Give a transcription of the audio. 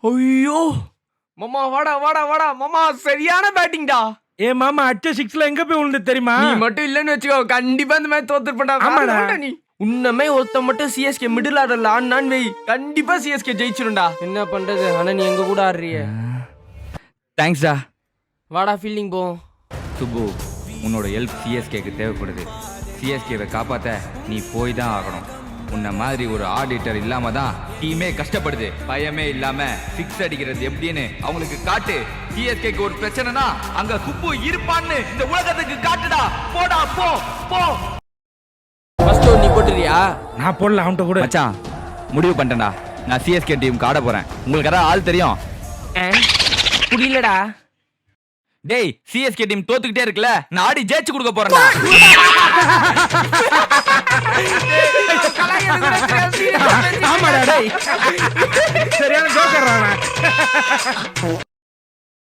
ஐயோ மாமா வாடா வாடா வாடா மாமா சரியான பேட்டிங்டா. ஏ மாமா அச்ச சிக்ஸ்ல எங்க போய் விழுந்து தெரியுமா? நீ மட்டும் இல்லன்னு வெச்சுக்கோ கண்டிப்பா இந்த மேட்ச் தோத்துறப்படா. ஆமாடா நீ உன்னமே ஒருத்த மட்டும் சிஎஸ்கே மிடில் ஆர்டர்ல ஆடுனான்னு வை, கண்டிப்பா சிஎஸ்கே ஜெயிச்சிரும்டா. என்ன பண்றது, ஆனா நீ எங்க கூட ஆடுறிய. தேங்க்ஸ்டா. வாடா ஃபீல்டிங் போ. சுப்பு, உன்னோட ஹெல்ப் சிஎஸ்கேக்கு தேவைப்படுது. சிஎஸ்கேவை காப்பாற்ற நீ போய் தான் ஆகணும். உன்ன மாதிரி ஒரு ஆடிட்டர் இல்லாம தான் டீமே கஷ்டப்படுது. பயமே இல்லாம சிக்ஸ் அடிக்கிறது எப்படின்னு அவங்களுக்கு காட்டு. சிஎஸ்கேக்கு ஒரு பிரச்சனைனா அங்க சுப்பு இருப்பான்னு இந்த உலகத்துக்கு காட்டுடா. போடா போ போ. ஃபர்ஸ்ட் நீ போட்டுறியா? நான் போடல அவன்கிட்ட கூட. மச்சான் முடிவு பண்ணிட்டேன்டா, நான் சிஎஸ்கே டீமுக்கு ஆட போறேன். உங்களுக்கு யாராவது ஆள் தெரியும்? புரியலடா. டேய், சிஎஸ்கே டீம் தோத்துக்கிட்டே இருக்குல்ல, நான் ஆடி ஜெயிச்சு கொடுக்க போறேன்டா. ஆமாடா டேய், சரியான ஜோக்கர்.